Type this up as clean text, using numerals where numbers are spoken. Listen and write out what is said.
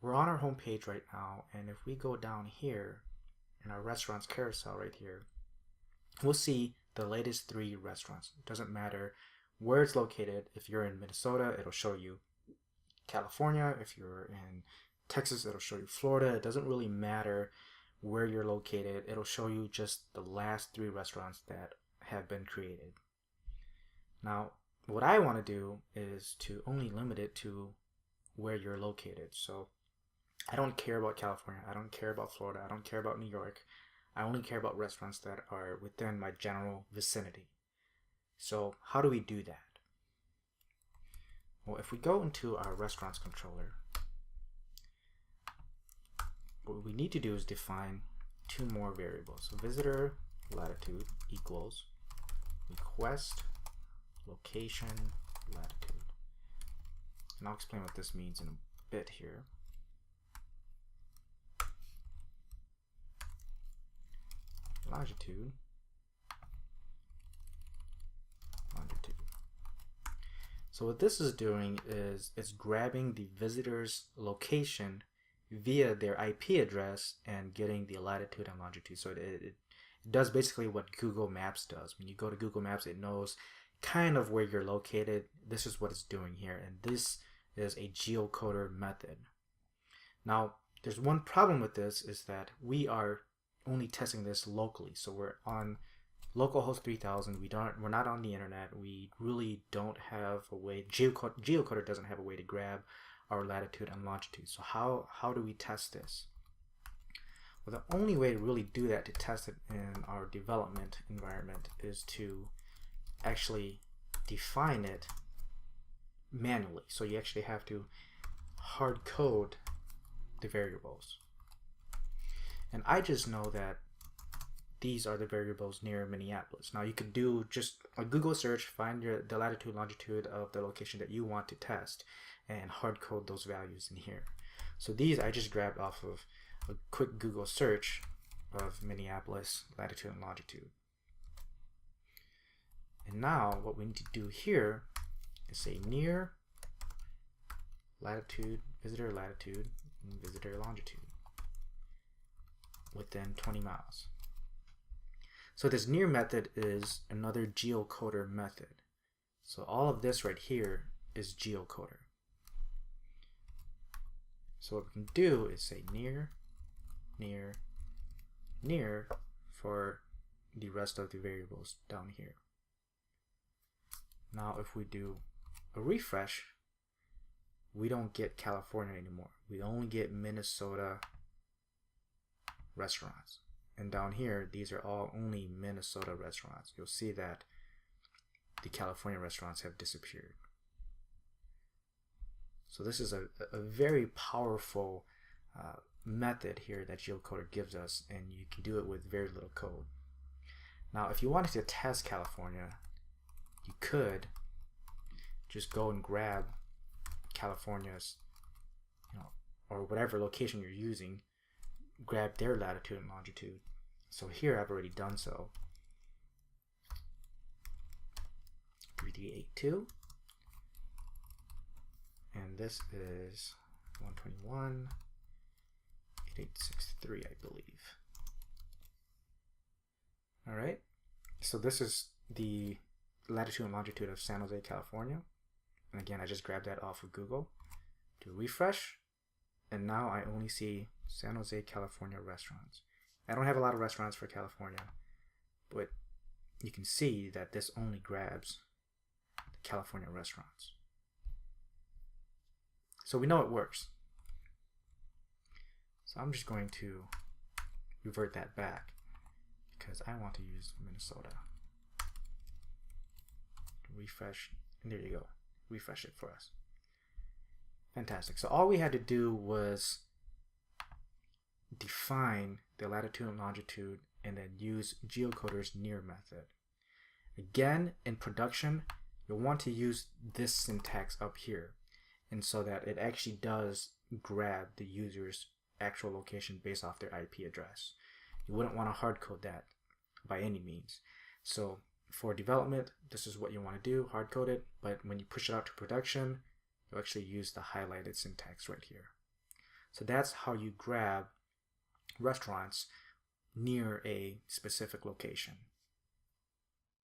we're on our home page right now, and if we go down here in our restaurants carousel right here, we'll see the latest 3 restaurants. It doesn't matter where it's located. If you're in Minnesota, it'll show you California. If you're in Texas, it'll show you Florida. It doesn't really matter where you're located. It'll show you just the last 3 restaurants that have been created. Now, what I want to do is to only limit it to where you're located. So I don't care about California. I don't care about Florida. I don't care about New York. I only care about restaurants that are within my general vicinity. So how do we do that? Well, if we go into our restaurants controller, what we need to do is define 2 more variables. So visitor latitude equals request location latitude. And I'll explain what this means in a bit here. Longitude. So what this is doing is it's grabbing the visitor's location via their IP address and getting the latitude and longitude. So it does basically what Google Maps does. When you go to Google Maps, it knows kind of where you're located. This is what it's doing here, and this is a geocoder method. Now, there's one problem with this, is that we are only testing this locally. So we're on localhost 3000. We're not on the internet. We really don't have a way. Geocoder doesn't have a way to grab our latitude and longitude. So how do we test this? Well, the only way to really do that, to test it in our development environment, is to actually define it manually. So you actually have to hard code the variables. And I just know that these are the variables near Minneapolis. Now you could do just a Google search, find the latitude, longitude of the location that you want to test, and hard code those values in here. So these I just grabbed off of a quick Google search of Minneapolis latitude and longitude. And now what we need to do here is say near latitude, visitor latitude, and visitor longitude within 20 miles. So this near method is another geocoder method. So all of this right here is geocoder. So what we can do is say near, near, near for the rest of the variables down here. Now if we do a refresh, we don't get California anymore. We only get Minnesota restaurants. And down here, these are all only Minnesota restaurants. You'll see that the California restaurants have disappeared. So this is a very powerful method here that geocoder gives us, and you can do it with very little code. Now, if you wanted to test California, you could just go and grab California's, or whatever location you're using, grab their latitude and longitude. So here I've already done so. 3382, and this is 121, 8863, I believe. All right, so this is the latitude and longitude of San Jose, California. And again, I just grabbed that off of Google. Do refresh, and now I only see San Jose, California restaurants. I don't have a lot of restaurants for California, but you can see that this only grabs the California restaurants. So we know it works. So I'm just going to revert that back because I want to use Minnesota. Refresh, and there you go. Refresh it for us. Fantastic. So all we had to do was define the latitude and longitude and then use geocoder's near method. Again, in production, you'll want to use this syntax up here, and so that it actually does grab the user's actual location based off their IP address. You wouldn't want to hard code that by any means. So for development, this is what you want to do, hard code it, but when you push it out to production, you'll actually use the highlighted syntax right here. So that's how you grab restaurants near a specific location.